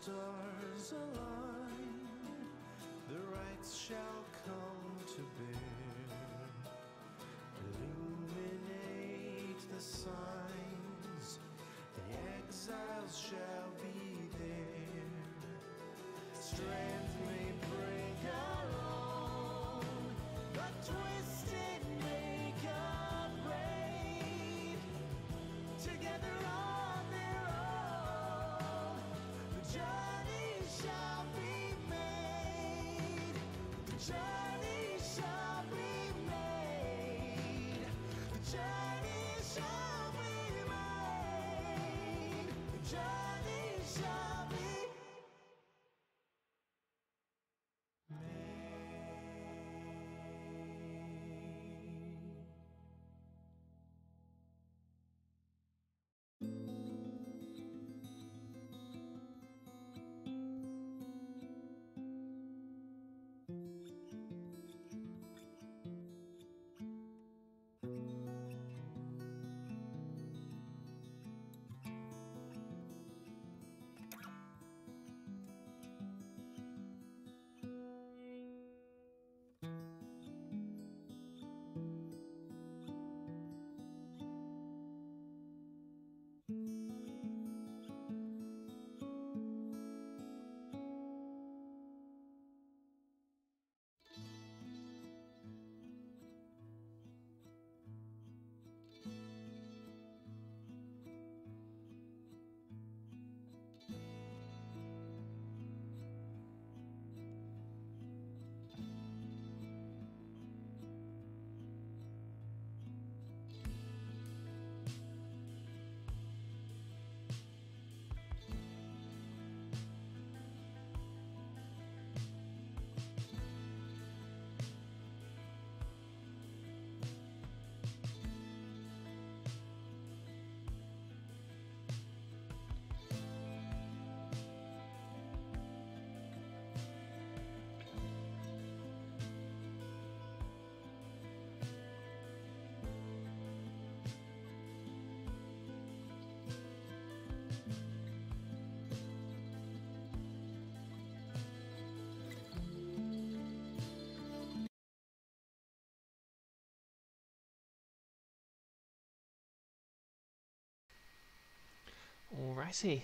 stars align, the rights shall come to bear. Illuminate the signs, the exiles shall be there. Strength may break our own, but twisted make upgrade. Together on their own, the journey shall be made. The journey shall be made. The journey shall be made. The journey shall be Alrighty.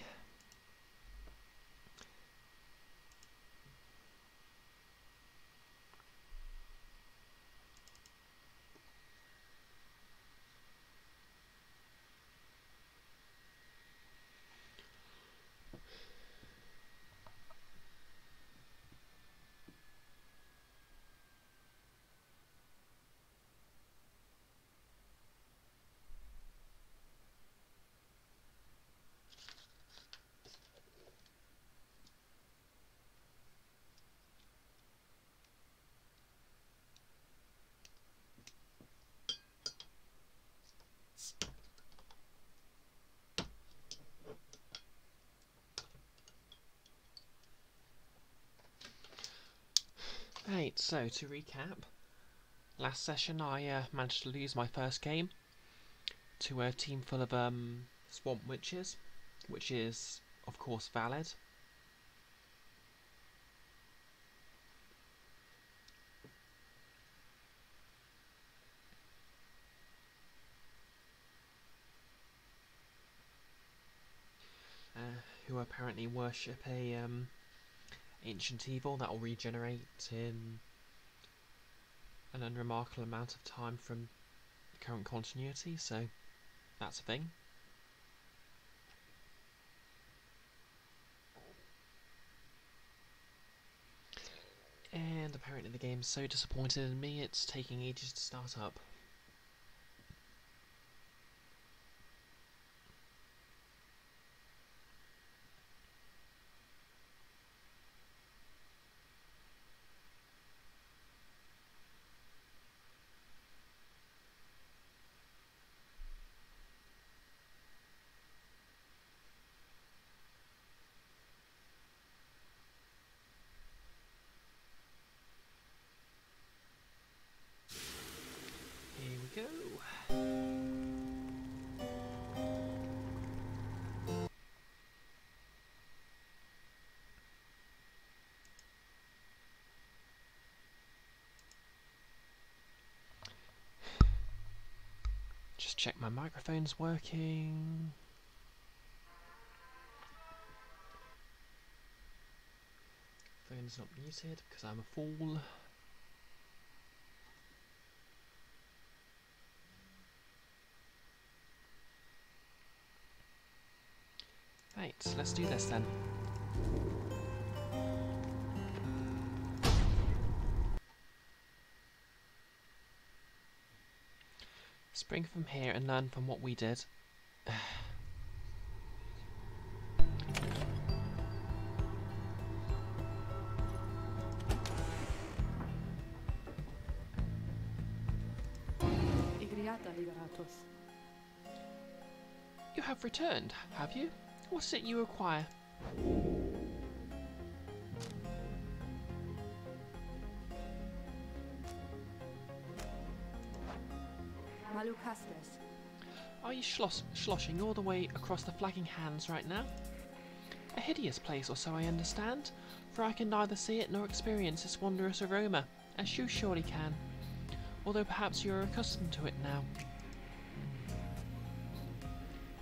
Right, so to recap, last session I managed to lose my first game to a team full of swamp witches, which is of course valid. Who apparently worship a ancient evil that will regenerate in an unremarkable amount of time from the current continuity, so that's a thing. And apparently the game's so disappointed in me it's taking ages to start up. check my microphone's working. Phone's not muted because I'm a fool. Right, let's do this then. Spring from here and learn from what we did. You have returned, have you? What is it you require? Are you sloshing all the way across the flagging hands right now? A hideous place, or so I understand, for I can neither see it nor experience its wondrous aroma, as you surely can, although perhaps you are accustomed to it now.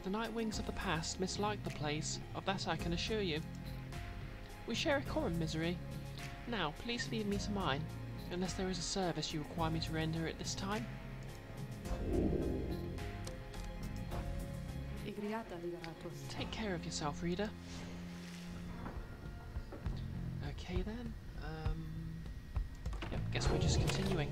The night wings of the past misliked the place, of that I can assure you. We share a common misery. Now, please leave me to mine, unless there is a service you require me to render at this time. Take care of yourself, reader. Okay then. Yep, guess we're just continuing.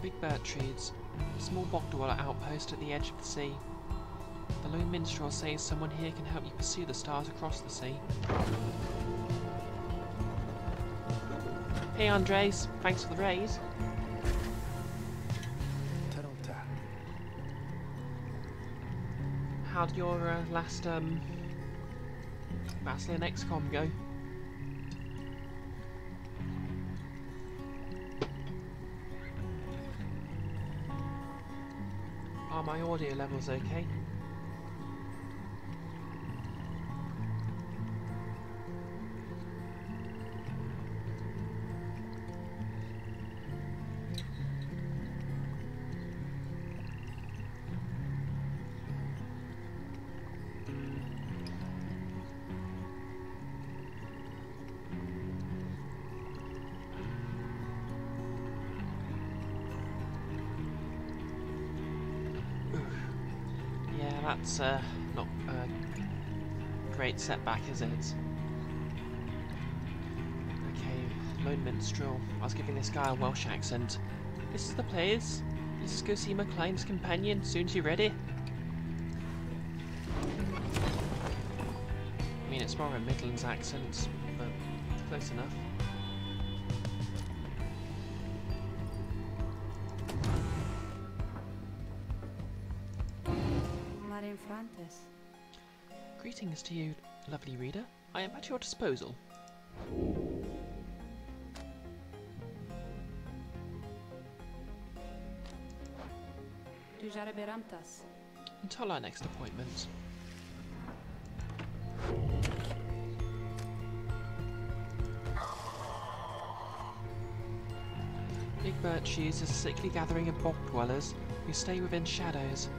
Big birch trees, small bog dweller outpost at the edge of the sea. The lone minstrel says someone here can help you pursue the stars across the sea. Hey Andres, thanks for the raise. How'd your last Battle in XCOM go? Are my audio levels okay? That's not a great setback, is it? Okay, lone minstrel. I was giving this guy a Welsh accent. This is the place. Let's go see MacLean's companion. Soon as you're ready. I mean, it's more of a Midlands accent, but close enough. Greetings to you, lovely reader. I am at your disposal. Until our next appointment. Big birches is a sickly gathering of bog dwellers who stay within shadows,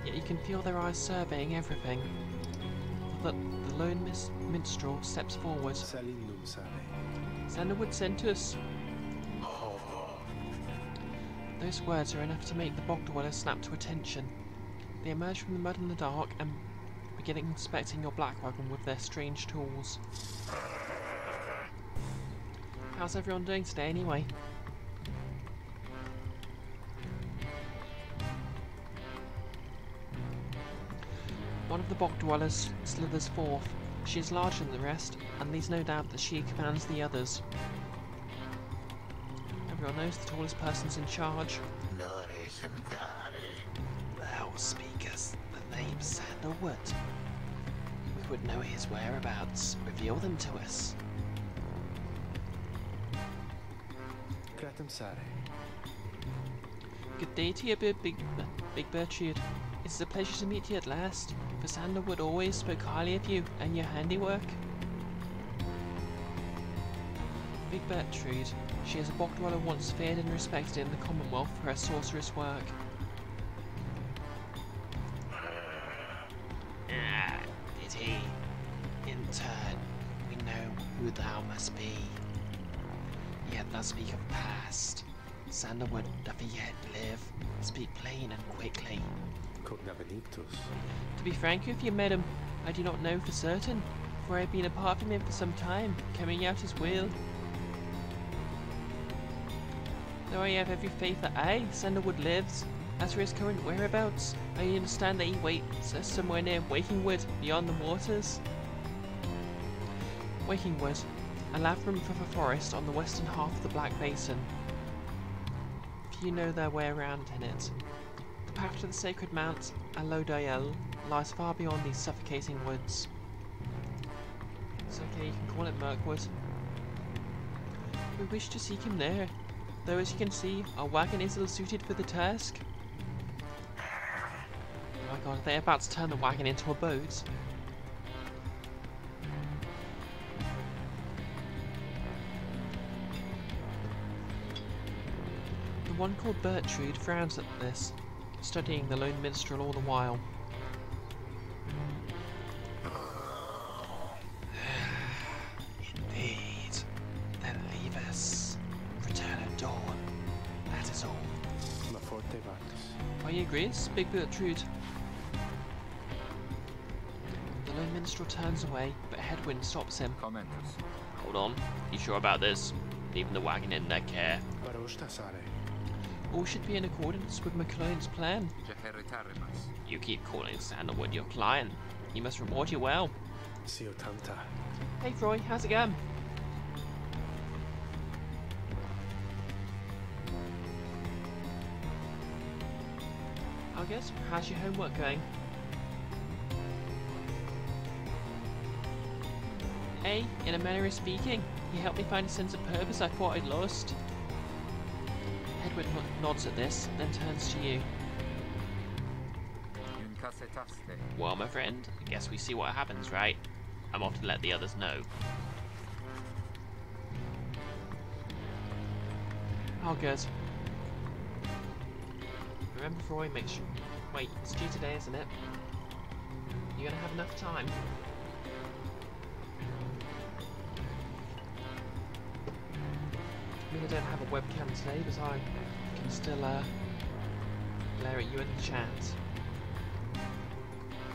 yet you can feel their eyes surveying everything. The lone minstrel steps forward. Senderwood sent us. Those words are enough to make the bog dwellers snap to attention. They emerge from the mud in the dark and begin inspecting your black wagon with their strange tools. How's everyone doing today anyway? One of the bog dwellers slithers forth. She is larger than the rest, and leaves no doubt that she commands the others. Everyone knows the tallest person's in charge. Thou speakest the name Sandalwood. We would know his whereabouts. Reveal them to us. Good day to you, Big Bertrude. It's a pleasure to meet you at last, for Sandalwood always spoke highly of you and your handiwork. Big Bertrude, she is a bog dweller once feared and respected in the Commonwealth for her sorceress work. Did he? In turn, we know who thou must be. Yet thou speak of past. Sandalwood doth he yet live? Speak plain and quickly. To be frank with you, madam, I do not know for certain, for I have been apart from him for some time, carrying out his will. Though I have every faith that Sandalwood lives. As for his current whereabouts, I understand that he waits somewhere near Wakingwood, beyond the waters. Wakingwood, a labyrinth of a forest on the western half of the Black Basin. Few know their way around in it. The path to the sacred mount, Alodiel, lies far beyond these suffocating woods. It's okay, you can call it Mirkwood. We wish to seek him there, though as you can see, our wagon is ill suited for the task. Oh my god, are they about to turn the wagon into a boat? The one called Bertrude frowns at this, studying the lone minstrel all the while. Indeed. Then leave us. Return at dawn. That is all. Are you agrees, Big Bertrude? The lone minstrel turns away, but a headwind stops him. Hold on, you sure about this? Leaving the wagon in their care. All should be in accordance with McLean's plan. You keep calling Sandalwood your client. He must reward you well. Hey Froy, how's it going? I guess, how's your homework going? Hey, in a manner of speaking, you helped me find a sense of purpose I thought I'd lost. Hedwig nods at this, then turns to you. Well, my friend, I guess we see what happens, right? I'm off to let the others know. Oh, good. Remember, Froy, make sure. Wait, it's due today, isn't it? You're gonna have enough time. I mean, I don't have a webcam today, but I can still glare at you in the chat.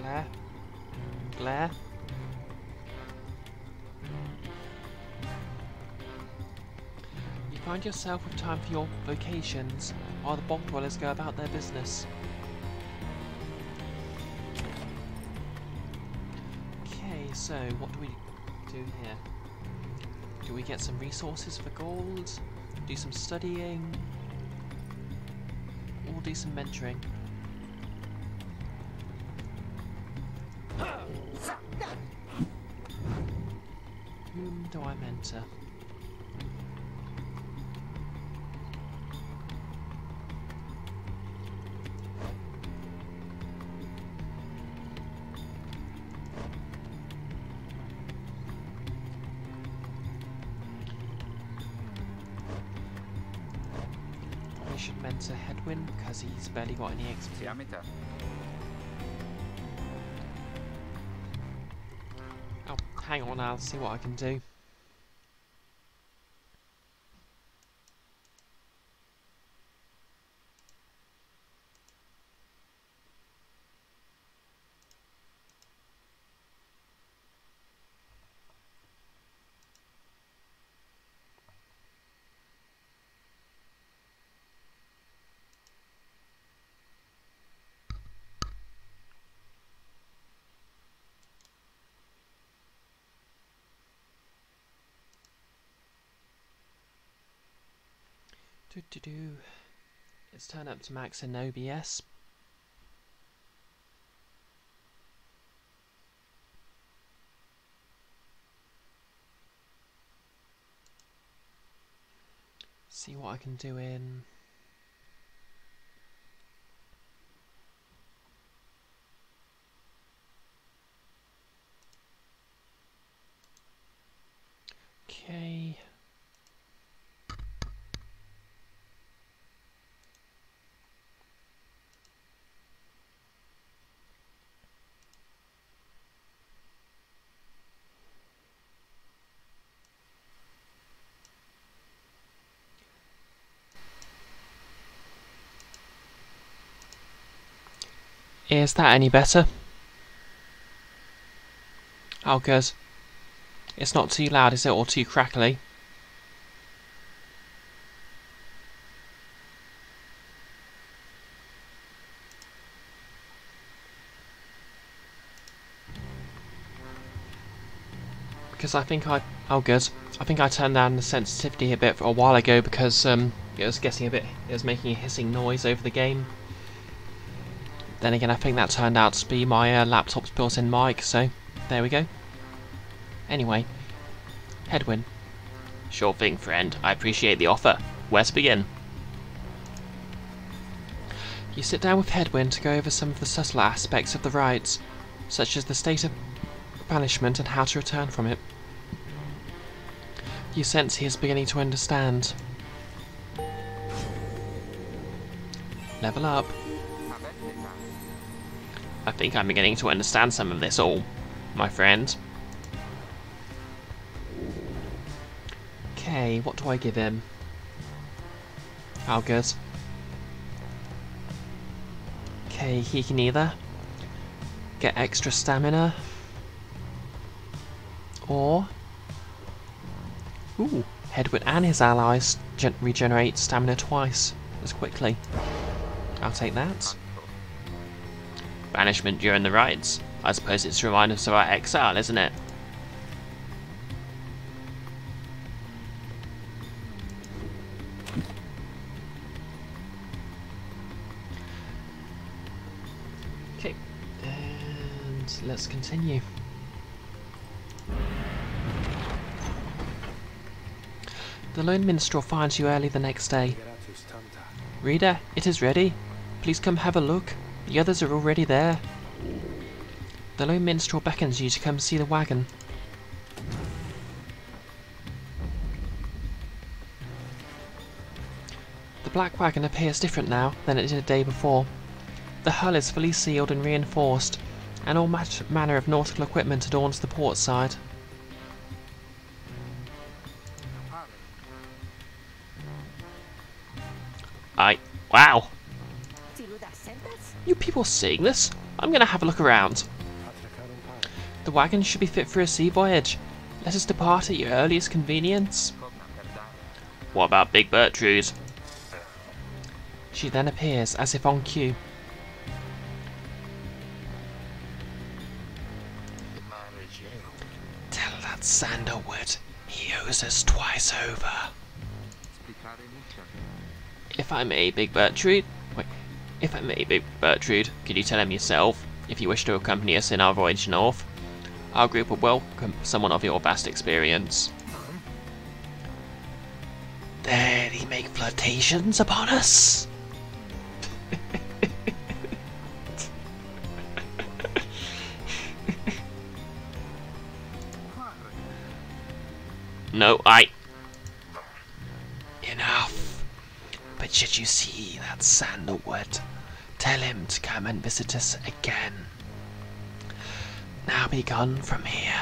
Glare? Glare? You find yourself with time for your vocations, while the bog dwellers go about their business. Okay, so what do we do here? Do we get some resources for gold? Do some studying? Or do some mentoring? Whom do I mentor? I should mentor Hedwin because he's barely got any XP. Oh, hang on, I'll see what I can do. Let's turn up to max in OBS. See what I can do in Is that any better? Oh, good. It's not too loud, is it, or too crackly? Because I think I... Oh, good. I think I turned down the sensitivity a bit for a while ago because it was getting a bit... It was making a hissing noise over the game. Then again, I think that turned out to be my laptop's built-in mic, so there we go. Anyway, Hedwyn. Sure thing, friend. I appreciate the offer. Where to begin? You sit down with Hedwyn to go over some of the subtler aspects of the rites, such as the state of banishment and how to return from it. You sense he is beginning to understand. Level up. I think I'm beginning to understand some of this all, my friend. Okay, what do I give him? Oh, good. Okay, he can either get extra stamina, or... Ooh, Hedwyn and his allies regenerate stamina twice as quickly. I'll take that. Banishment during the rites. I suppose it's to remind us of our exile, isn't it? Okay, and let's continue. The Lone Minstrel finds you early the next day. Reader, it is ready. Please come have a look. The others are already there. The Lone Minstrel beckons you to come see the wagon. The black wagon appears different now than it did a day before. The hull is fully sealed and reinforced, and all manner of nautical equipment adorns the port side. Wow! You people seeing this? I'm gonna have a look around. The wagon should be fit for a sea voyage. Let us depart at your earliest convenience. What about Big Bertrude? She then appears as if on cue. Tell that Sandalwood he owes us twice over. If I may, Big Bertrude. If I may, Big Bertrude, could you tell him yourself, if you wish to accompany us in our voyage north? Our group will welcome someone of your vast experience. Dare he make flirtations upon us? No, Enough. But should you see that Sandalwood, tell him to come and visit us again. Now be gone from here,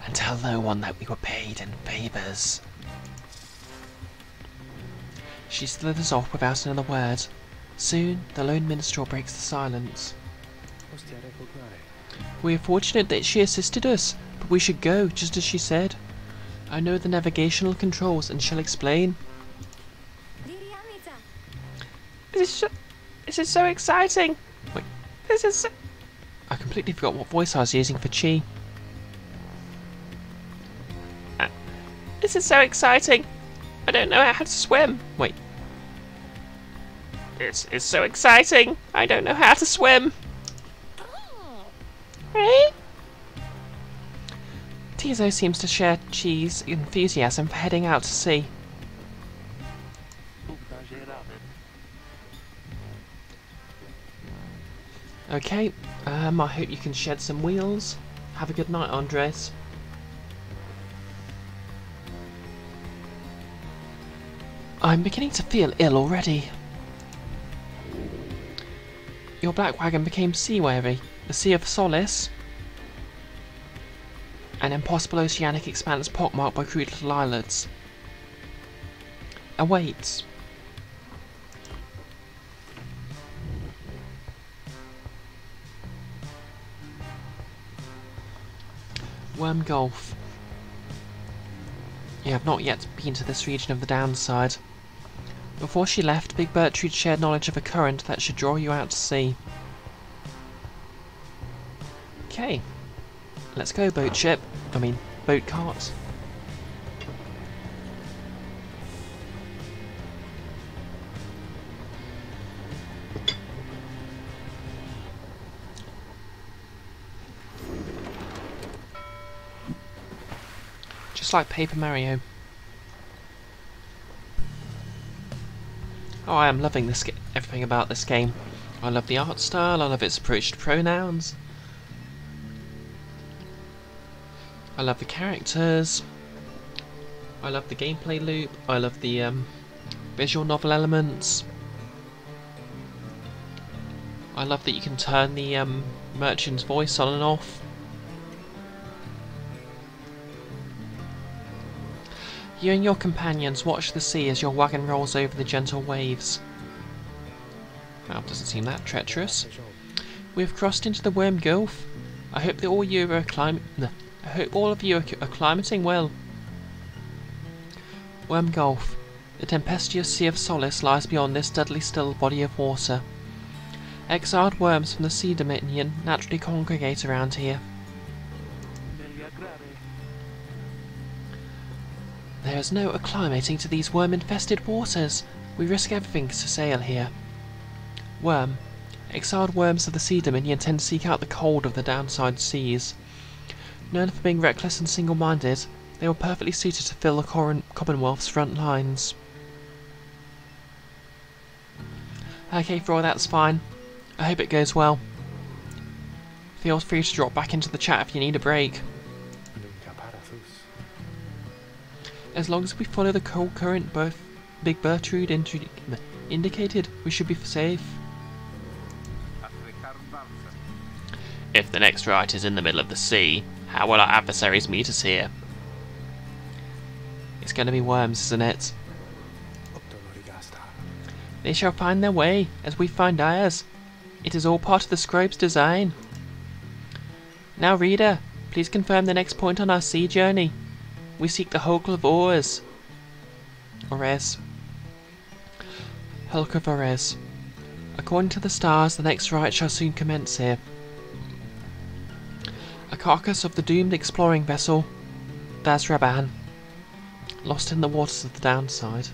and tell no one that we were paid in favours. She slithers off without another word. Soon, the Lone Minstrel breaks the silence. We are fortunate that she assisted us, but we should go, just as she said. I know the navigational controls and shall explain. This is so exciting! Wait, this is so... I completely forgot what voice I was using for Chi. This is so exciting! I don't know how to swim! Wait. It's so exciting! I don't know how to swim! Hey? Tizo seems to share Chi's enthusiasm for heading out to sea. Okay, I hope you can shed some wheels. Have a good night, Andres. I'm beginning to feel ill already. Your black wagon became seaweary, the Sea of Solace. An impossible oceanic expanse pockmarked by crude little islets awaits. Worm Gulf. You have not yet been to this region of the downside. Before she left, Big Bertrude shared knowledge of a current that should draw you out to sea. Okay. Let's go, boat cart. Just like Paper Mario. Oh, I am loving this everything about this game. I love the art style, I love its approach to pronouns. I love the characters. I love the gameplay loop. I love the visual novel elements. I love that you can turn the merchant's voice on and off. You and your companions watch the sea as your wagon rolls over the gentle waves. Well, doesn't seem that treacherous. We have crossed into the Worm Gulf. I hope that all of you are climating well. Worm Gulf. The tempestuous Sea of Solace lies beyond this deadly still body of water. Exiled worms from the Sea Dominion naturally congregate around here. There is no acclimating to these worm-infested waters. We risk everything to sail here. Worm. Exiled worms of the Sea Dominion tend to seek out the cold of the downside seas. Known for being reckless and single-minded, they were perfectly suited to fill the Commonwealth's front lines. Okay, Froy, that's fine. I hope it goes well. Feel free to drop back into the chat if you need a break. As long as we follow the cold current Big Bertrude indicated, we should be safe. If the next rite is in the middle of the sea, how will our adversaries meet us here? It's going to be worms, isn't it? They shall find their way, as we find ours. It is all part of the scribe's design. Now, reader, please confirm the next point on our sea journey. We seek the Hulk of Ores. Ores. Hulk of Ores. According to the stars, the next rite shall soon commence here. A carcass of the doomed exploring vessel, Dazraban, lost in the waters of the downside.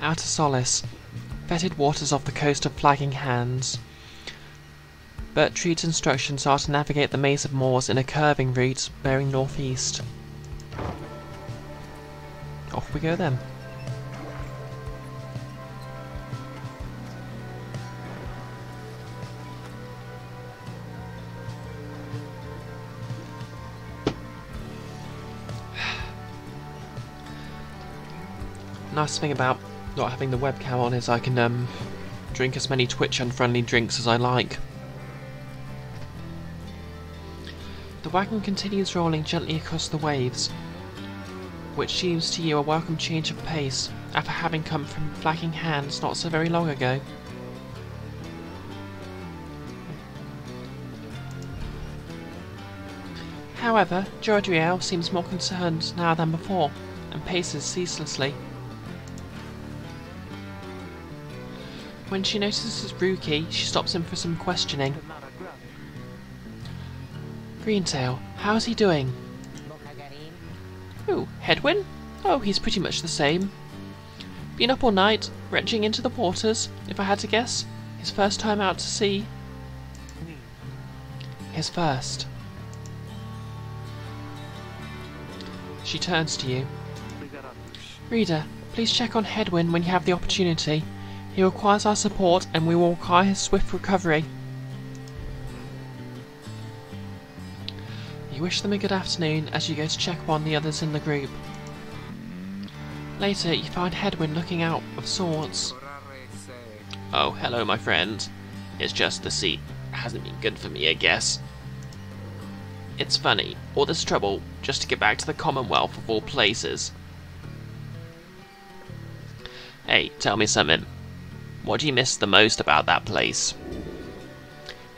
Outer Solace, fetid waters off the coast of Flagging Hands. Bertrude's instructions are to navigate the maze of moors in a curving route bearing northeast. Off we go then. Nice thing about not having the webcam on is I can drink as many Twitch unfriendly drinks as I like. The wagon continues rolling gently across the waves, which seems to you a welcome change of pace after having come from Flagging Hands not so very long ago. However, Jodriel seems more concerned now than before, and paces ceaselessly. When she notices Ruki, she stops him for some questioning. Greentail, how's he doing? Oh, Hedwyn? Oh, he's pretty much the same. Been up all night, wrenching into the waters, if I had to guess. His first time out to sea. His first. She turns to you. Reader, please check on Hedwyn when you have the opportunity. He requires our support and we will require his swift recovery. You wish them a good afternoon as you go to check upon the others in the group. Later, you find Hedwyn looking out of sorts. Oh, hello, my friend. It's just the sea hasn't been good for me, I guess. It's funny, all this trouble just to get back to the Commonwealth of all places. Hey, tell me something. What do you miss the most about that place?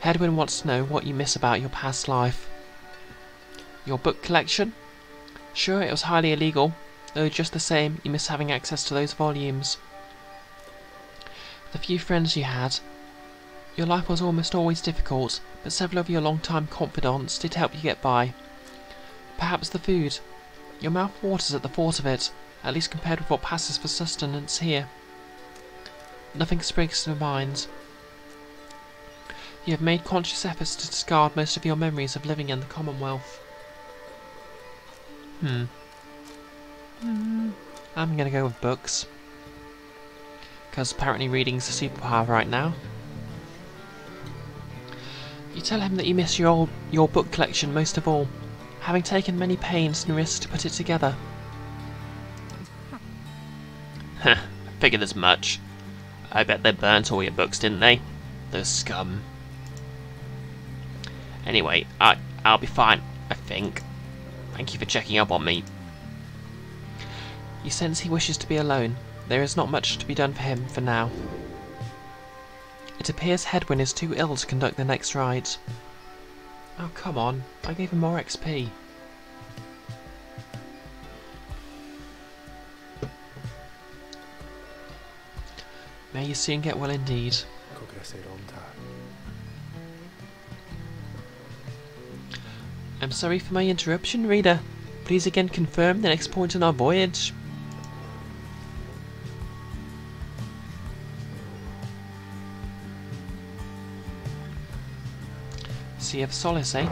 Hedwyn wants to know what you miss about your past life. Your book collection? Sure, it was highly illegal, though just the same, you miss having access to those volumes. The few friends you had. Your life was almost always difficult, but several of your long-time confidants did help you get by. Perhaps the food. Your mouth waters at the thought of it, at least compared with what passes for sustenance here. Nothing springs to mind. You have made conscious efforts to discard most of your memories of living in the Commonwealth. I'm gonna go with books. Because apparently reading's a superpower right now. You tell him that you miss your book collection most of all, having taken many pains and risks to put it together. Heh, figured as much. I bet they burnt all your books, didn't they? Those scum. Anyway, I'll be fine, I think. Thank you for checking up on me. You sense he wishes to be alone. There is not much to be done for him for now. It appears Hedwyn is too ill to conduct the next rite. Oh, come on. I gave him more XP. May you soon get well indeed. I'm sorry for my interruption, reader. Please again confirm the next point on our voyage. Sea of Solace, eh?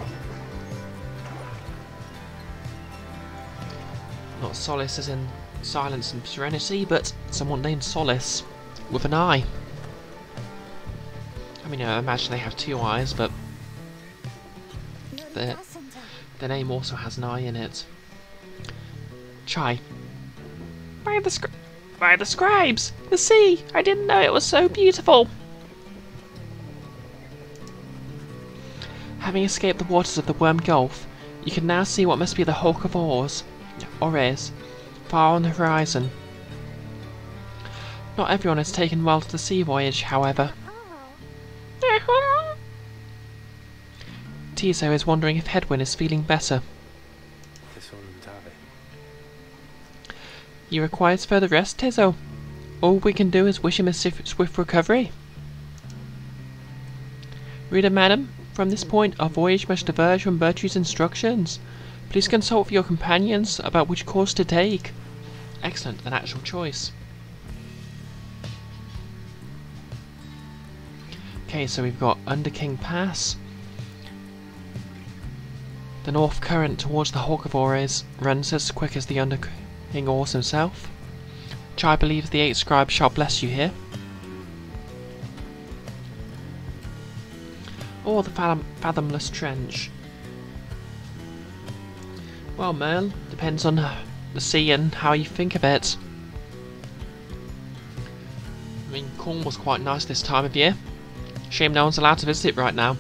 Not solace as in silence and serenity, but someone named Solace with an eye. I mean, I imagine they have two eyes, but their name also has an eye in it. Chai. By the scribes! The sea! I didn't know it was so beautiful! Having escaped the waters of the Worm Gulf, you can now see what must be the hulk of Ores, far on the horizon. Not everyone has taken well to the sea voyage, however. Tizo is wondering if Hedwyn is feeling better. He requires further rest, Tizo. All we can do is wish him a swift recovery. Reader, madam, from this point our voyage must diverge from Bertrude's instructions. Please consult with your companions about which course to take. Excellent, an actual choice. Okay, so we've got Under King Pass. The north current towards the Hulk of Ores runs as quick as the Under King Ores himself. Chai believes the 8 scribes shall bless you here. Or the Fathomless Trench. Well, Merle, depends on the sea and how you think of it. I mean, Cornwall's quite nice this time of year. Shame no one's allowed to visit it right now.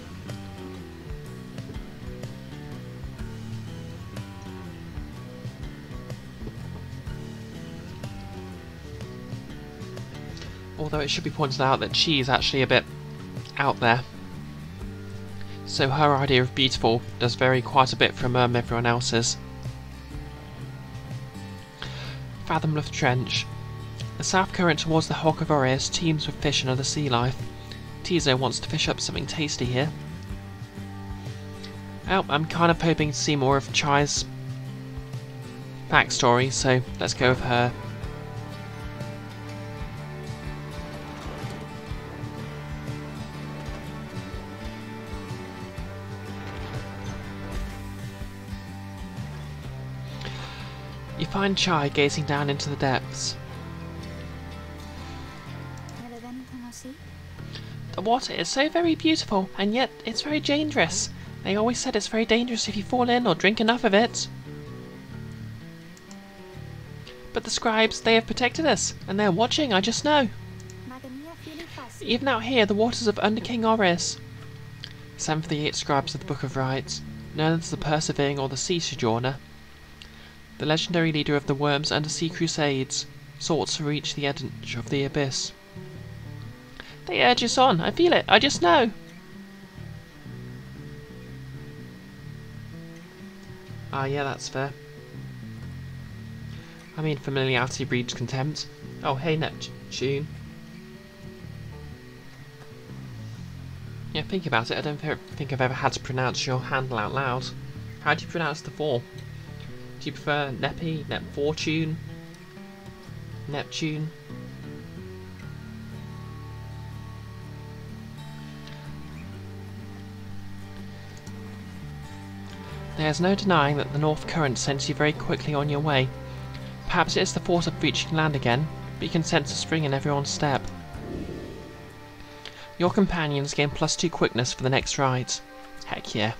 Although it should be pointed out that she is actually a bit out there. So her idea of beautiful does vary quite a bit from everyone else's. Fathomless Trench. The south current towards the Hulk of Ores teems with fish and other sea life. Tizo wants to fish up something tasty here. Well, I'm kind of hoping to see more of Chai's backstory, so let's go with her. You find Chai gazing down into the depths. The water is so very beautiful, and yet it's very dangerous. They always said it's very dangerous if you fall in or drink enough of it. But the scribes, they have protected us, and they're watching, I just know. Even out here, the waters of Under King Ores. 7 of the 8 scribes of the Book of Rites, known as the Persevering or the Sea Sojourner. The legendary leader of the Worm's Undersea Crusades, sought to reach the edge of the abyss. The edge is on. I feel it. I just know. Ah, yeah, that's fair. I mean, familiarity breeds contempt. Oh, hey, Neptune. Yeah, think about it. I don't think I've ever had to pronounce your handle out loud. How do you pronounce the 4? Do you prefer Neppy, Nepfortune, Neptune? There's no denying that the North Current sends you very quickly on your way. Perhaps it's the force of reaching land again, but you can sense a spring in everyone's step. Your companions gain +2 quickness for the next ride. Heck yeah.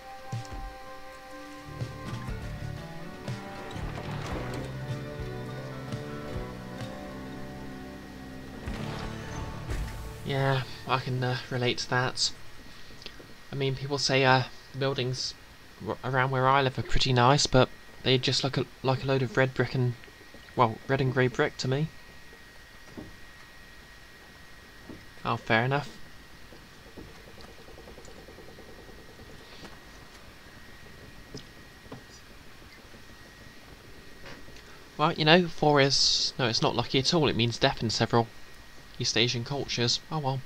Yeah, I can relate to that. I mean, people say buildings around where I live are pretty nice, but they just look like a load of red brick and, well, red and grey brick to me. Oh, fair enough. Well, you know, 4 is... No, it's not lucky at all. It means death in several East Asian cultures. Oh well.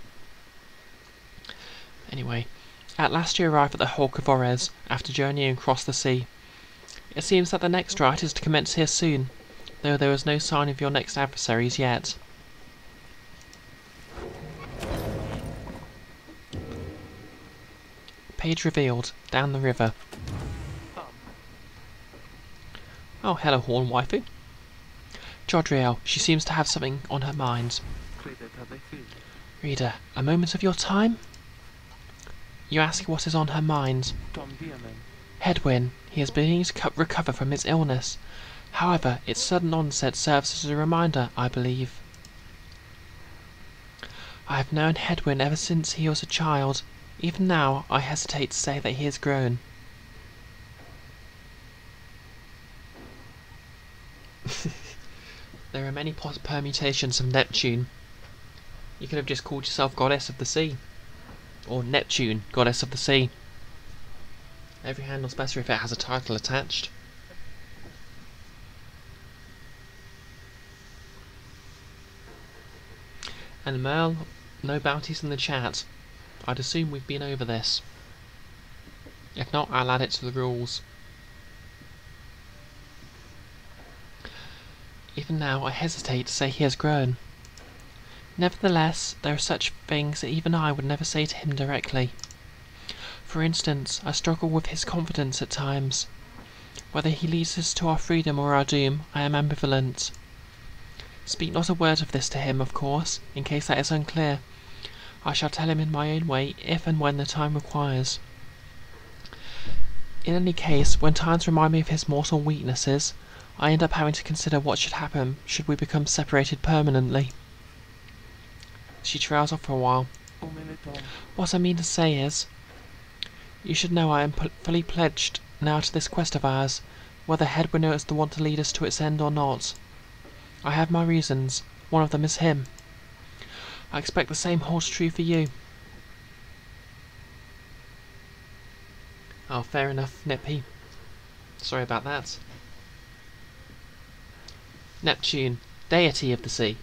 Anyway, at last you arrive at the Hulk of Ores after journeying across the sea. It seems that the next rite is to commence here soon, though there is no sign of your next adversaries yet. Page revealed, down the river. Oh, hello, Horn Waifu. Jodriel, she seems to have something on her mind. Reader, a moment of your time? You ask what is on her mind. Hedwyn, he is beginning to recover from his illness. However, its sudden onset serves as a reminder, I believe. I have known Hedwyn ever since he was a child. Even now, I hesitate to say that he has grown. There are many permutations of Neptune. You could have just called yourself Goddess of the Sea. Or Neptune, Goddess of the Sea. Every handle's better if it has a title attached. And Merle, no bounties in the chat. I'd assume we've been over this. If not, I'll add it to the rules. Even now, I hesitate to say he has grown. Nevertheless, there are such things that even I would never say to him directly. For instance, I struggle with his confidence at times. Whether he leads us to our freedom or our doom, I am ambivalent. Speak not a word of this to him, of course, in case that is unclear. I shall tell him in my own way, if and when the time requires. In any case, when times remind me of his mortal weaknesses, I end up having to consider what should happen should we become separated permanently. She trails off for a while. What I mean to say is, you should know I am fully pledged now to this quest of ours, whether Hedwyn is the one to lead us to its end or not. I have my reasons. One of them is him. I expect the same holds true for you. Oh, fair enough, Nippy. Sorry about that. Neptune, deity of the sea.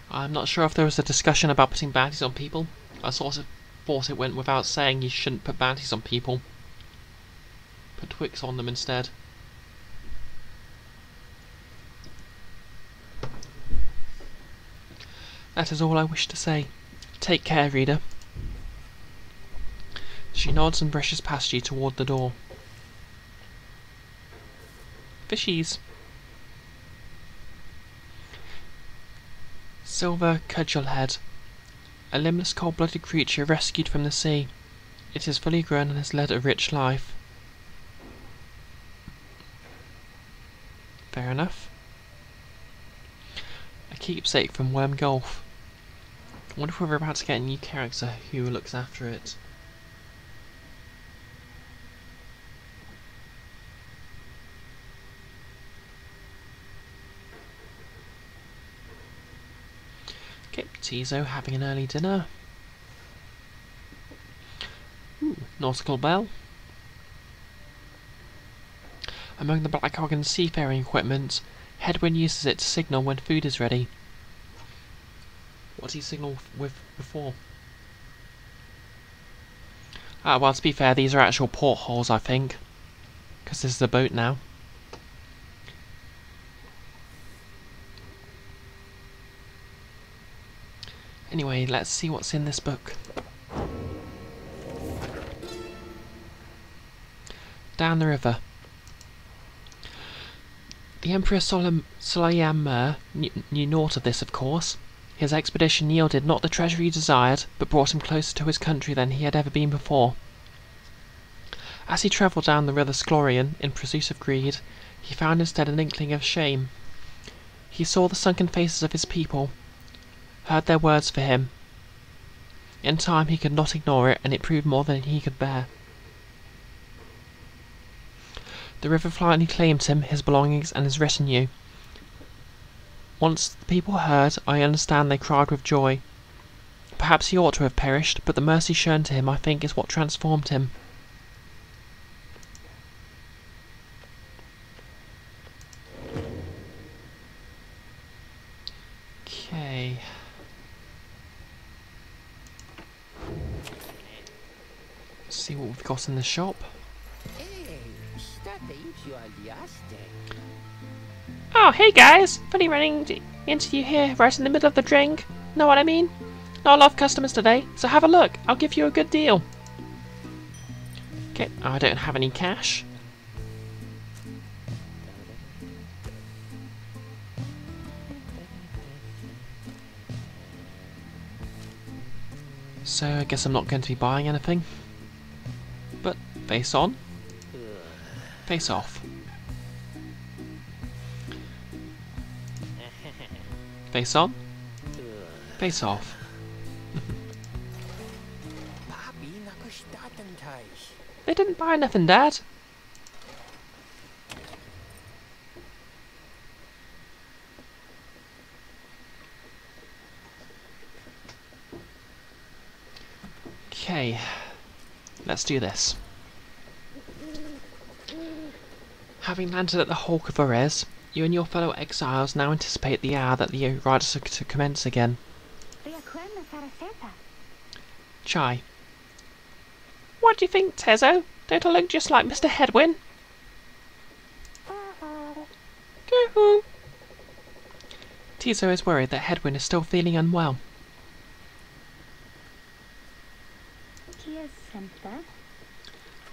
I'm not sure if there was a discussion about putting bounties on people. I sort of thought it went without saying you shouldn't put bounties on people. Put Twix on them instead. That is all I wish to say. Take care, reader. She nods and brushes past you toward the door. Fishies. Silver Cudgelhead. A limbless, cold-blooded creature rescued from the sea. It is fully grown and has led a rich life. Fair enough. A keepsake from Worm Gulf. I wonder if we're about to get a new character who looks after it. Tizo having an early dinner. Ooh, nautical bell. Among the Black Organ's seafaring equipment, Hedwyn uses it to signal when food is ready. What did he signal with before? Ah, well, to be fair, these are actual portholes, I think. Because this is a boat now. Anyway, let's see what's in this book. Down the river. The Emperor Solayam knew naught of this, of course. His expedition yielded not the treasure he desired, but brought him closer to his country than he had ever been before. As he travelled down the river Sklorian in pursuit of greed, he found instead an inkling of shame. He saw the sunken faces of his people, heard their words for him. In time he could not ignore it, and it proved more than he could bear. The river finally claimed him, his belongings, and his retinue. Once the people heard, I understand they cried with joy. Perhaps he ought to have perished, but the mercy shown to him, I think, is what transformed him. Okay. Let's see what we've got in the shop. Oh, hey guys! Funny running into you here right in the middle of the drink. Know what I mean? Not a lot of customers today, so have a look. I'll give you a good deal. Okay, I don't have any cash. So I guess I'm not going to be buying anything. But face on, face off. Face on, face off. They didn't buy nothing, Dad. Okay, let's do this. Having landed at the Hulk of Orez, you and your fellow exiles now anticipate the hour that the riders are to commence again. Chai. What do you think, Tezo? Don't I look just like Mr. Hedwyn? Go. Tizo is worried that Hedwyn is still feeling unwell.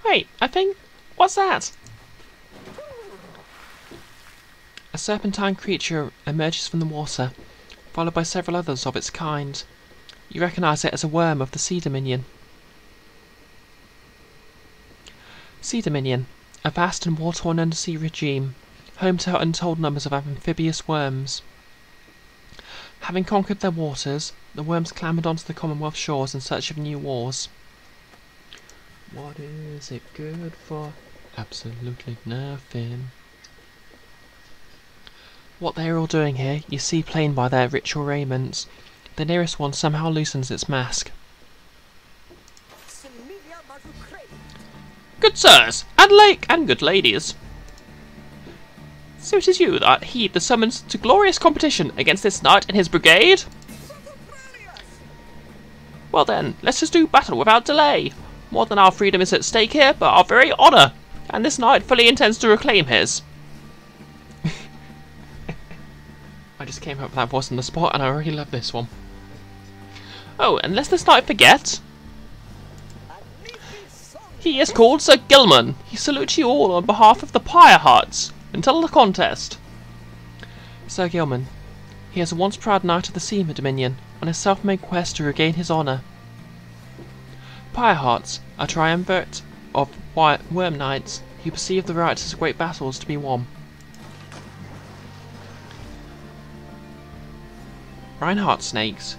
Wait, I think... What's that? A serpentine creature emerges from the water, followed by several others of its kind. You recognise it as a worm of the Sea Dominion. Sea Dominion, a vast and war-torn undersea regime, home to untold numbers of amphibious worms. Having conquered their waters, the worms clambered onto the Commonwealth shores in search of new wars. What is it good for? Absolutely nothing. What they are all doing here, you see plain by their ritual raiments. The nearest one somehow loosens its mask. Good sirs, and good ladies. So it is you that heed the summons to glorious competition against this knight and his brigade? Well then, let's just do battle without delay. More than our freedom is at stake here, but our very honour, and this knight fully intends to reclaim his. I just came up with that voice on the spot, and I really love this one. Oh, and lest this knight forget, he is called Sir Gilman. He salutes you all on behalf of the Pyre Hearts until the contest. Sir Gilman, he is a once proud knight of the Sea Dominion on his self-made quest to regain his honour. Pyre Hearts, a triumvirate of worm knights who perceive the rights of great battles to be won. Reinhardt snakes.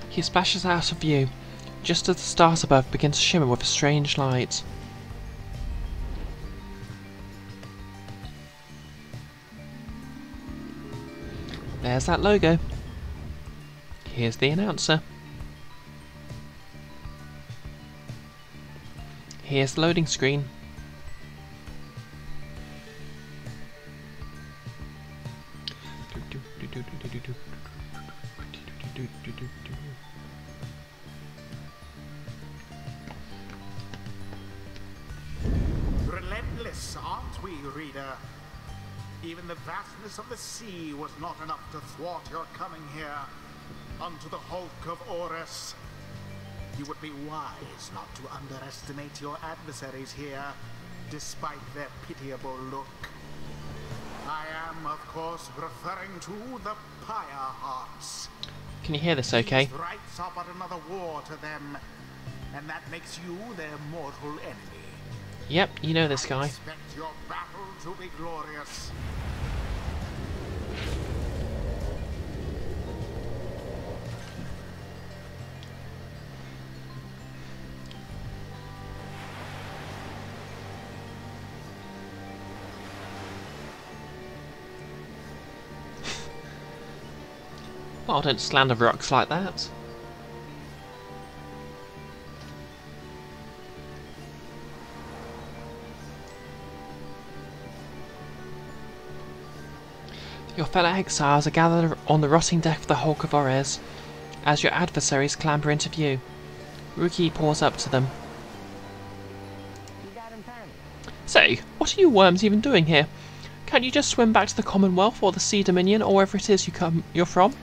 He splashes out of view, just as the stars above begin to shimmer with a strange light. There's that logo. Here's the announcer. Here's the loading screen. Relentless, aren't we, reader? Even the vastness of the sea was not enough to thwart your coming here, unto the hulk of Orus. You would be wise not to underestimate your adversaries here, despite their pitiable look. I am, of course, referring to the Pyre Hearts. Can you hear this okay? These rights are but another war to them, and that makes you their mortal enemy. Yep, you know this I guy. expect your battle to be glorious. Well, don't slander rocks like that. Your fellow exiles are gathered on the rotting deck of the Hulk of Orez as your adversaries clamber into view. Ruki paws up to them. Say, what are you worms even doing here? Can't you just swim back to the Commonwealth or the Sea Dominion or wherever it is you're from?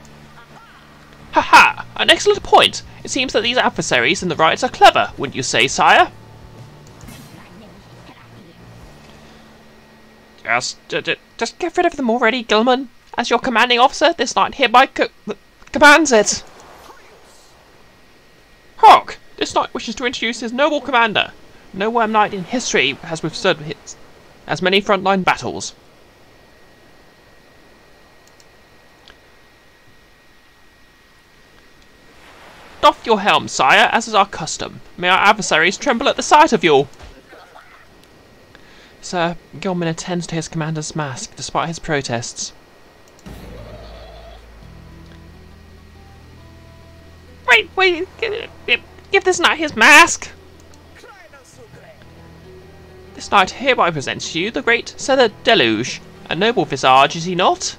Ha ha! An excellent point! It seems that these adversaries in the riots are clever, wouldn't you say, sire? Just get rid of them already, Gilman. As your commanding officer, this knight hereby commands it. Hark! This knight wishes to introduce his noble commander. No worm knight in history has withstood as many frontline battles. Doff your helm, sire, as is our custom. May our adversaries tremble at the sight of you. Sir, Gilman attends to his commander's mask, despite his protests. Wait, give this knight his mask! This knight hereby presents to you the great Sir Deluge. A noble visage, is he not?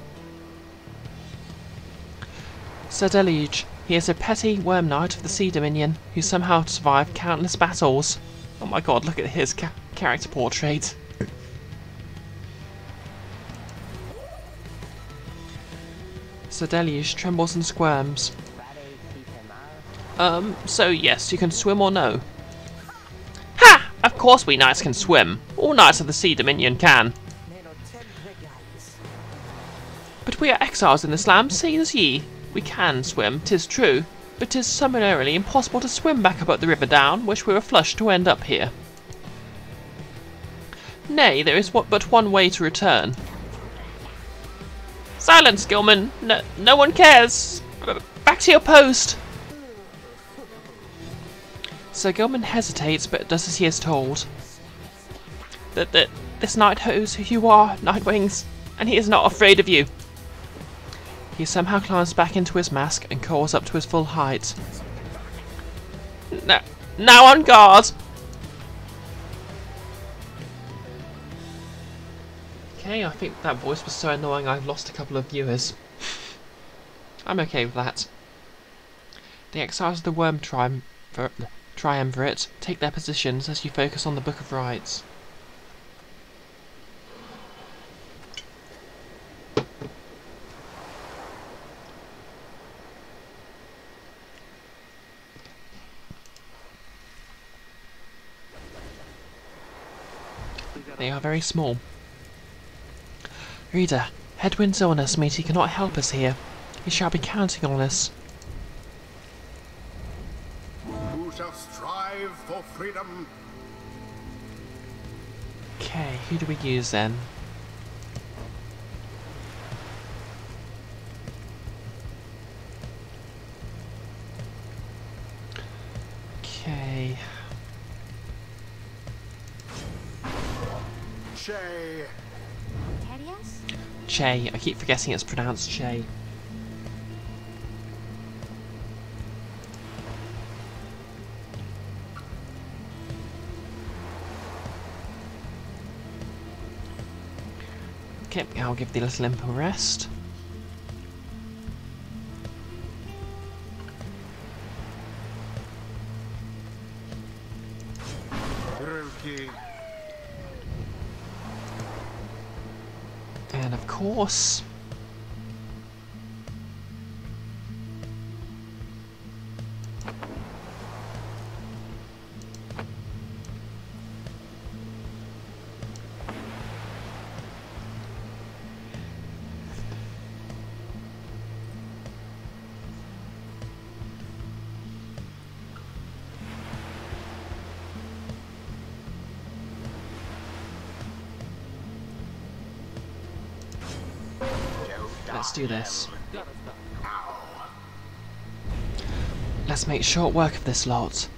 Sir Deluge, he is a petty worm knight of the Sea Dominion, who somehow survived countless battles. Oh my god, look at his character portrait. Sir Deluge trembles and squirms. So yes, you can swim or no? Ha! Of course we knights can swim. All knights of the Sea Dominion can. But we are exiles in this land, same as ye. We can swim, 'tis true, but 'tis summarily impossible to swim back up the river down, which we were flushed to end up here. Nay, there is but one way to return. Silence, Gilman! No one cares! Back to your post! Sir Gilman hesitates, but does as he is told. This knight knows who you are, Nightwings, and he is not afraid of you. He somehow climbs back into his mask and crawls up to his full height. Now on guard! Okay, I think that voice was so annoying I've lost a couple of viewers. I'm okay with that. The exiles of the Worm Triumvirate take their positions as you focus on the Book of Rites. They are very small. Reader, Headwind's illness means he cannot help us here. He shall be counting on us. Who shall strive for freedom? Okay, who do we use then? Che. Che. I keep forgetting it's pronounced Che. Okay, I'll give the little imp a rest. Ruki. And of course... Let's do this. Let's make short work of this lot.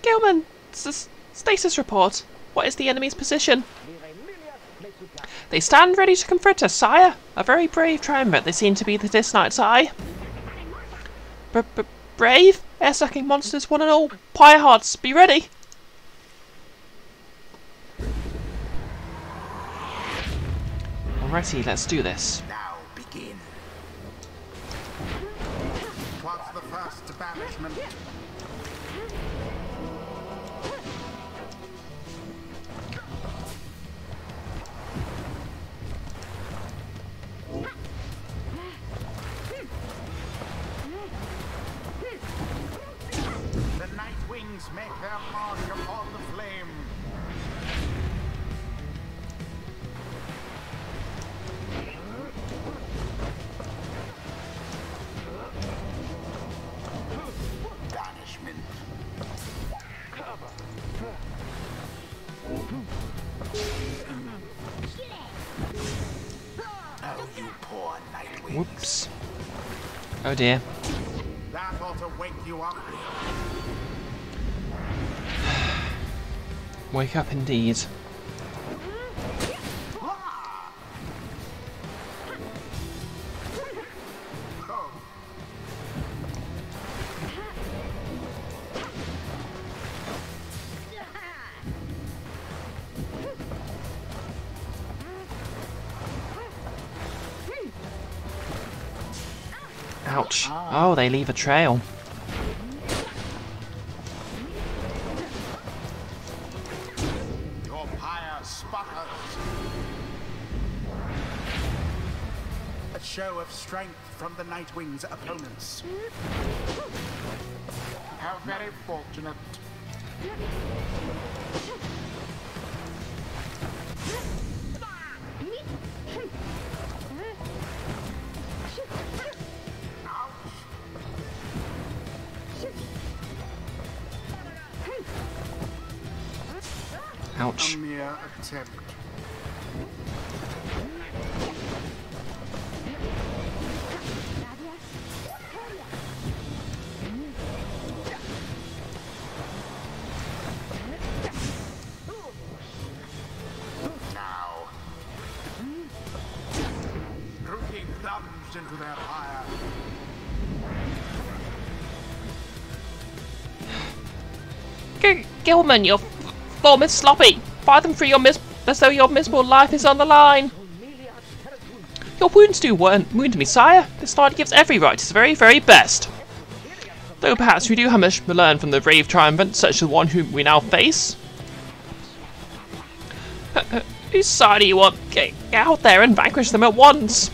Gilman, status report. What is the enemy's position? They stand ready to confront us, sire. A very brave triumvirate they seem to be this night's eye. Brave? Air-sucking monsters, one and all. Pyre hearts, be ready. Alrighty, let's do this. Now begin. What's the first banishment? The night wings make their mark upon the flame. Banishment. Oh, you poor nightwings. Whoops. Oh dear. That ought to wake you up. Wake up indeed. Oh, Ouch. Oh, they leave a trail. your pyre sputters. A show of strength from the Nightwing's opponents. How very fortunate. Ouch. A mere attempt. Now. Rookie plunged into their fire. Gilman, your form is sloppy. Fire them through as though your miserable life is on the line. Your wounds do wound me, sire. This knight gives every right his very, very best. Though perhaps we do have much to learn from the brave triumvirate, such as the one whom we now face. Whose side do you want? Get out there and vanquish them at once.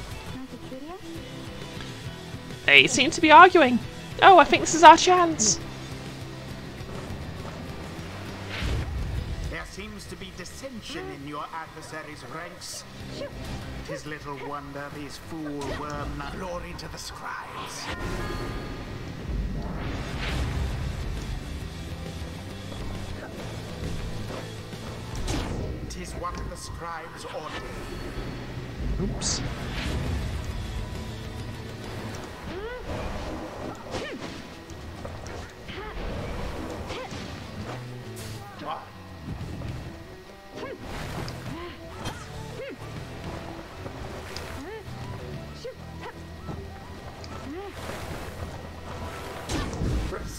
They seem to be arguing. Oh, I think this is our chance. There seems to be dissension in your adversary's ranks. 'Tis little wonder these fool worm glory to the scribes. 'Tis what the scribes order. Oops.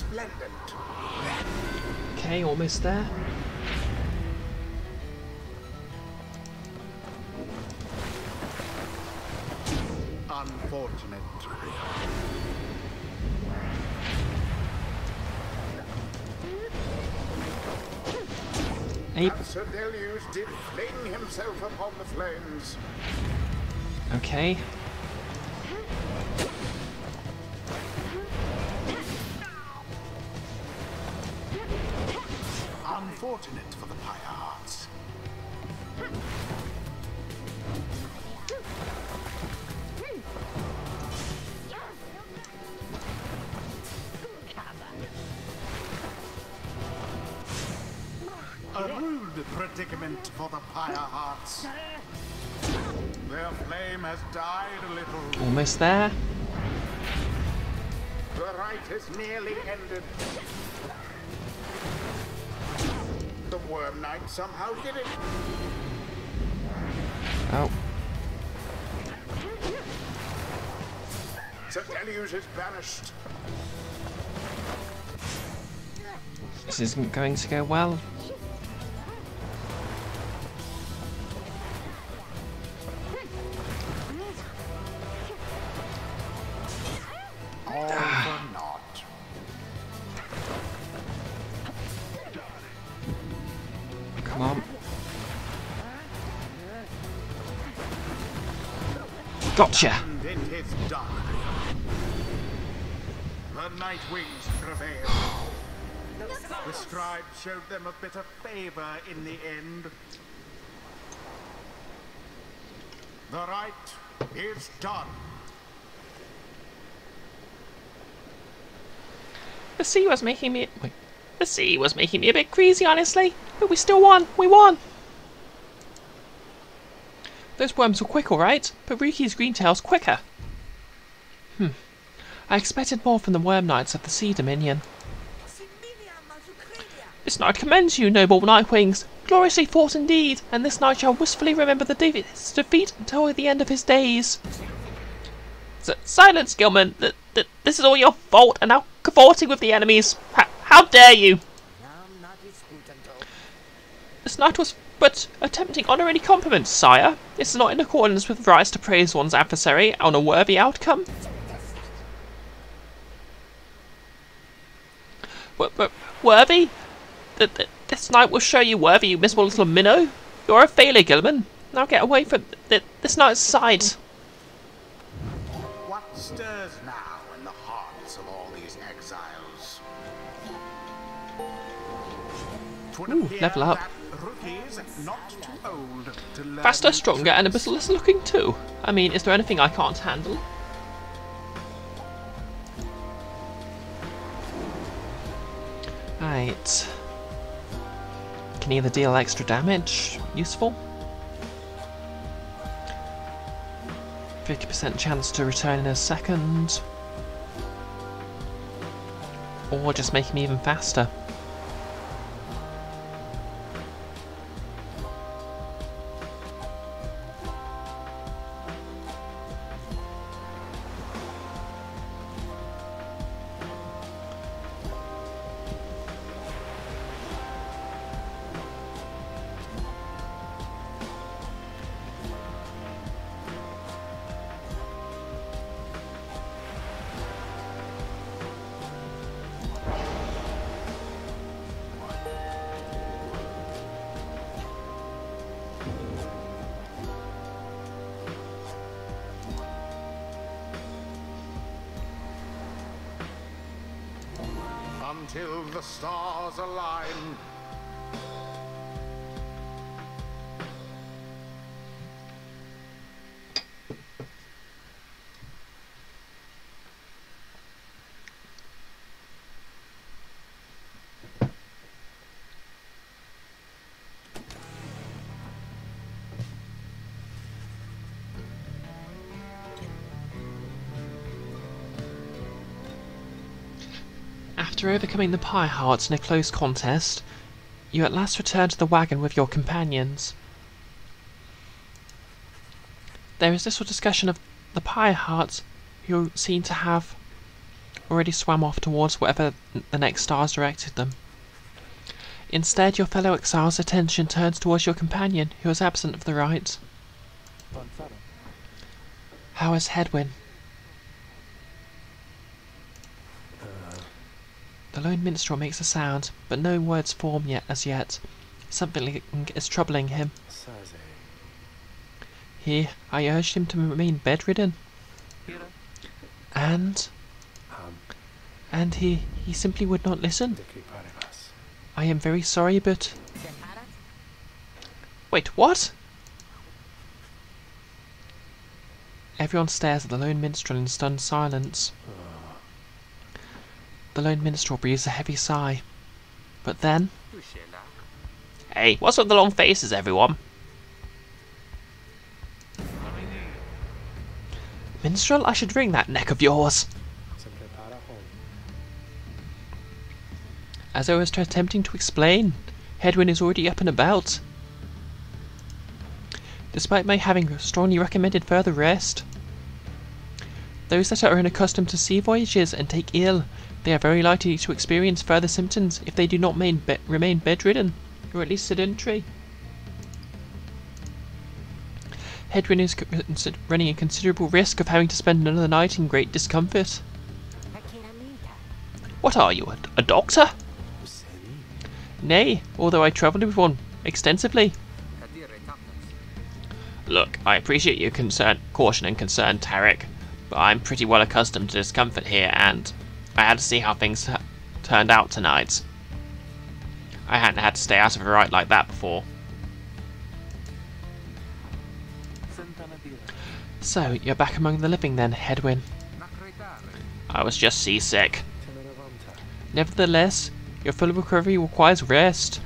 resplendent. Okay, almost there. Unfortunate. Ape. And Sir Deluge did fling himself upon the flames. Okay. Unfortunate for the Pyre Hearts. A rude predicament for the Pyre Hearts. Their flame has died a little. Almost there. The rite is nearly ended. The Worm Knight somehow did it. Oh. Sir Deluge is banished. This isn't going to go well. All for naught. Come on. Gotcha! And it is done. The Night Wings prevailed. The scribe showed them a bit of favor in the end. The rite is done. The sea was making me... Wait. The sea was making me a bit crazy, honestly. But we still won. We won. Those worms were quick, alright. But Ruki's Greentail's quicker. I expected more from the Worm Knights of the Sea Dominion. This night commends you, noble Nightwings. Gloriously fought indeed, and this knight shall wistfully remember his defeat until the end of his days. Silence, Gilman. This is all your fault, and now cavorting with the enemies. How dare you? This knight was but attempting honorary compliments, sire. This is not in accordance with rights to praise one's adversary on a worthy outcome. Worthy? This knight will show you worthy, you miserable little minnow. You're a failure, Gilman. Now get away from this knight's side. What stirs now in the hearts of all these exiles? Ooh, level up. Rookies not too old to learn Faster, stronger, and a bit less looking too. I mean, is there anything I can't handle? Right. Can either deal extra damage. Useful. 50% chance to return in a second. Or just make me even faster. until the stars align. After overcoming the Pyre Hearts in a close contest, you at last return to the wagon with your companions. There is little discussion of the Pyre Hearts, who seem to have already swam off towards whatever the next stars directed them. Instead, your fellow exile's attention turns towards your companion, who is absent of the rite. How is Hedwyn? The lone minstrel makes a sound, but no words form as yet. Something is troubling him. I urged him to remain bedridden. And he simply would not listen. I am very sorry, but... Wait, what? Everyone stares at the lone minstrel in stunned silence. The lone minstrel breathes a heavy sigh. But then... Hey, what's with the long faces, everyone? Minstrel, I should wring that neck of yours. As I was attempting to explain, Hedwyn is already up and about. Despite my having strongly recommended further rest. Those that are unaccustomed to sea voyages and take ill, they are very likely to experience further symptoms if they do not remain bedridden, or at least sedentary. Hedwyn is running a considerable risk of having to spend another night in great discomfort. What are you, a doctor? Nay, although I travelled with one extensively. Look, I appreciate your caution and concern, Tarek, but I'm pretty well accustomed to discomfort here, and I had to see how things turned out tonight. I hadn't had to stay out of a rite like that before. So, you're back among the living then, Hedwyn? I was just seasick. Nevertheless, your full recovery requires rest.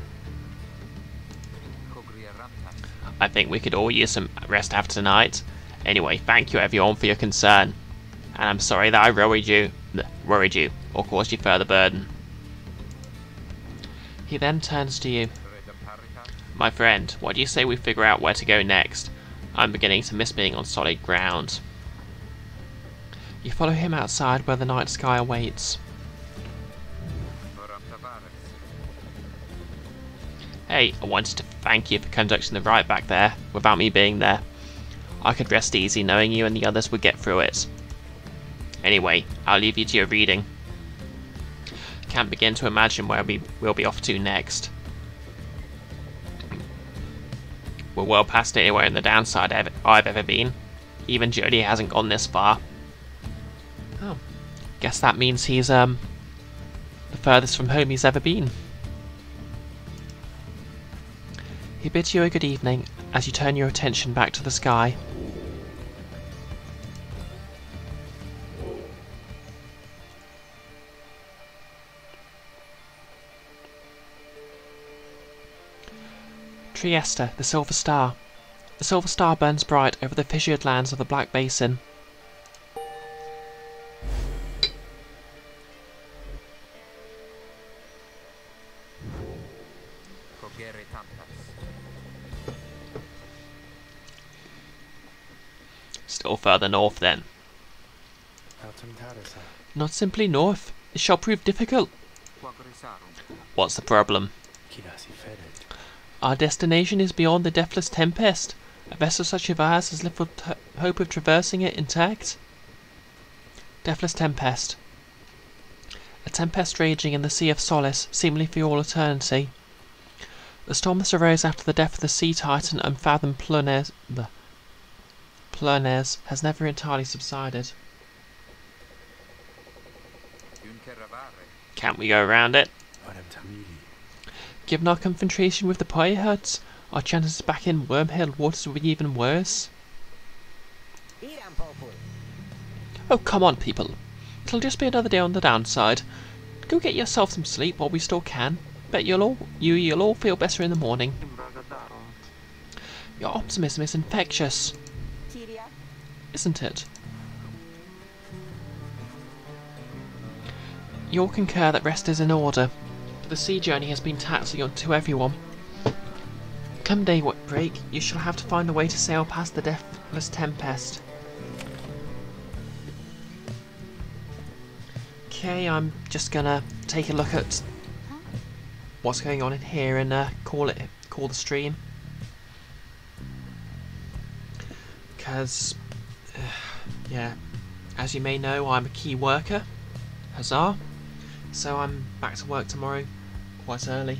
I think we could all use some rest after tonight. Anyway, thank you everyone for your concern. And I'm sorry that I worried you, or caused you further burden. He then turns to you. My friend, what do you say we figure out where to go next? I'm beginning to miss being on solid ground. You follow him outside where the night sky awaits. Hey, I wanted to thank you for conducting the rite back there, without me being there. I could rest easy knowing you and the others would get through it. Anyway, I'll leave you to your reading. Can't begin to imagine where we'll be off to next. We're well past anywhere in the downside I've ever been. Even Jody hasn't gone this far. Oh, guess that means he's the furthest from home he's ever been. He bids you a good evening as you turn your attention back to the sky. Trieste, the Silver Star. The Silver Star burns bright over the fissured lands of the Black Basin. Still further north then. Not simply north. It shall prove difficult. What's the problem? Our destination is beyond the Deathless Tempest. A vessel such as ours has little hope of traversing it intact. Deathless Tempest. A tempest raging in the Sea of Solace, seemingly for all eternity. The storm that arose after the death of the sea titan Unfathomed Plurnes has never entirely subsided. Can't we go around it? Given our confrontation with the Pyre huts, our chances back in Wormhill waters will be even worse. Oh, come on, people. It'll just be another day on the downside. Go get yourself some sleep while we still can. Bet you'll all feel better in the morning. Your optimism is infectious. Isn't it? You all concur that rest is in order. The sea journey has been taxing to everyone. Come daybreak, you shall have to find a way to sail past the Deathless Tempest. Okay, I'm just gonna take a look at what's going on in here and call the stream. Because, yeah, as you may know, I'm a key worker. Huzzah! So I'm back to work tomorrow, quite early.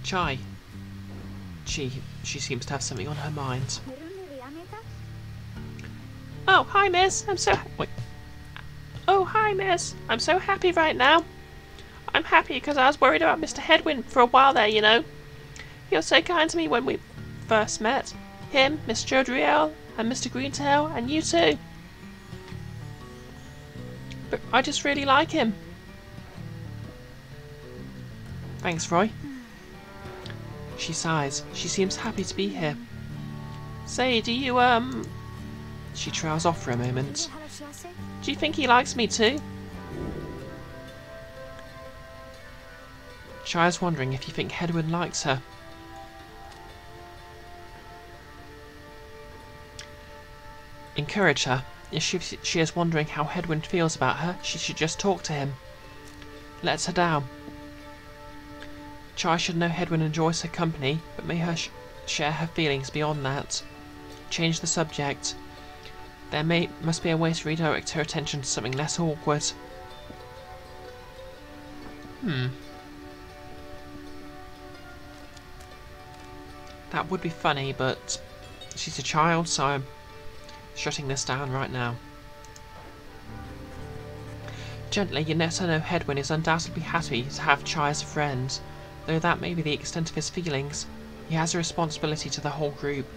Chai. She seems to have something on her mind. Oh, hi, miss. Wait. Oh, hi, miss. I'm so happy right now. I'm happy because I was worried about Mr. Headwind for a while there, you know. He was so kind to me when we first met. Him, Miss Jodriel, and Mr. Greentail, and you too. But I just really like him. Thanks, Roy. She sighs. She seems happy to be here. Say, do you, She trails off for a moment. do you think he likes me too? Chai's wondering if you think Hedwin likes her. Encourage her. If she is wondering how Hedwin feels about her, she should just talk to him. Lets her down. Chai should know Hedwin enjoys her company, but may her share her feelings beyond that. Change the subject. There must be a way to redirect her attention to something less awkward. That would be funny, but she's a child, so I'm shutting this down right now. Gently, you let her know Hedwin is undoubtedly happy to have Chai as a friend, though that may be the extent of his feelings. He has a responsibility to the whole group.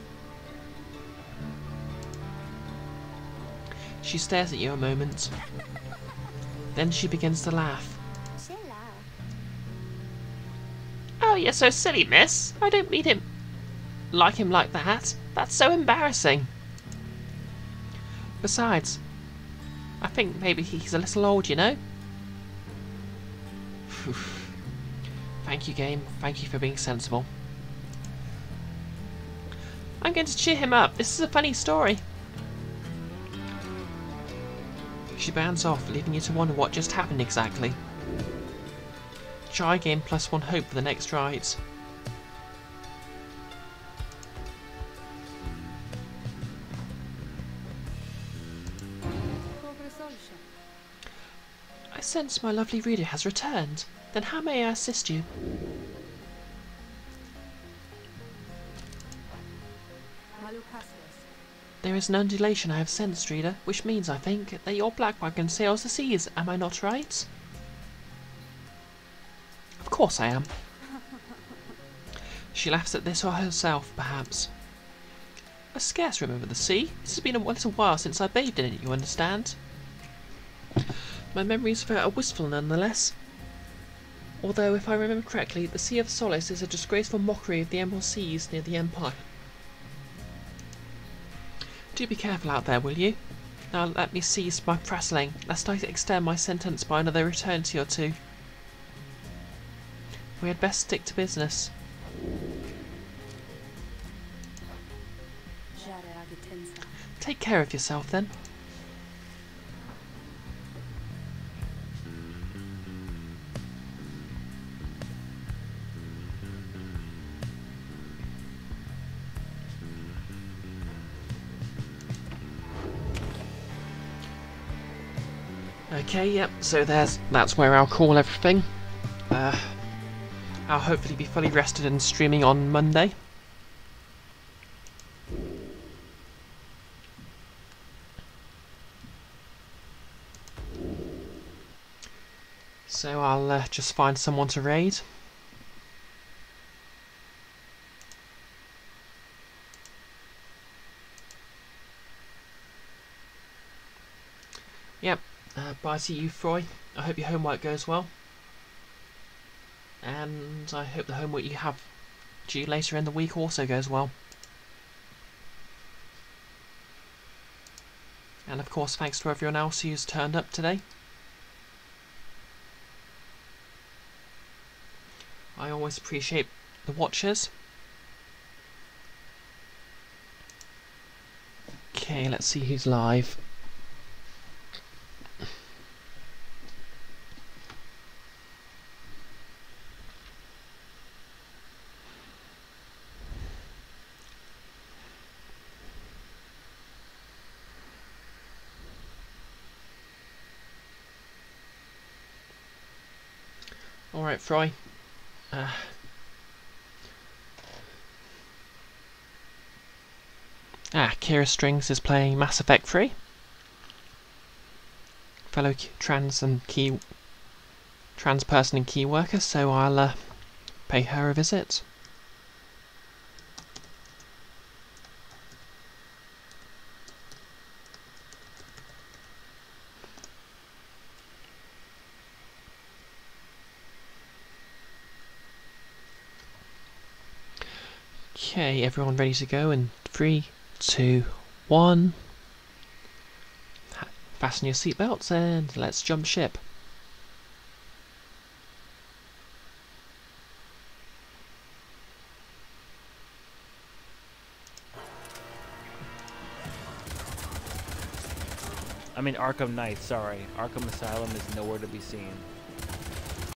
She stares at you a moment. Then she begins to laugh. Oh, you're so silly, miss. I don't mean him like that. That's so embarrassing. Besides, I think maybe he's a little old, you know? Thank you, game. Thank you for being sensible. I'm going to cheer him up. This is a funny story. She bounds off, leaving you to wonder what just happened exactly. Chai gained +1 hope for the next ride. I sense my lovely reader has returned. Then how may I assist you? There is an undulation I have sensed, reader, which means, I think, that your black wagon sails the seas. Am I not right? Of course I am. She laughs at this or herself, perhaps. I scarce remember the sea. It has been a little while since I bathed in it, you understand. My memories are wistful nonetheless. Although, if I remember correctly, the Sea of Solace is a disgraceful mockery of the Emerald Seas near the Empire. Do be careful out there, will you? Now let me cease my prattling, lest I extend my sentence by another eternity or two. We had best stick to business. Take care of yourself, then. Okay, yep, so that's where I'll call everything. I'll hopefully be fully rested and streaming on Monday. So I'll just find someone to raid. Yep. Bye to you, Froy. I hope your homework goes well. And I hope the homework you have due later in the week also goes well. And of course, thanks to everyone else who's turned up today. I always appreciate the watchers. Okay, let's see who's live. Alright, Fry. Kira Strings is playing Mass Effect 3. Fellow trans person and key worker, so I'll pay her a visit. Okay, everyone ready to go in 3, 2, 1. Fasten your seatbelts and let's jump ship. I mean Arkham Knight, sorry. Arkham Asylum is nowhere to be seen.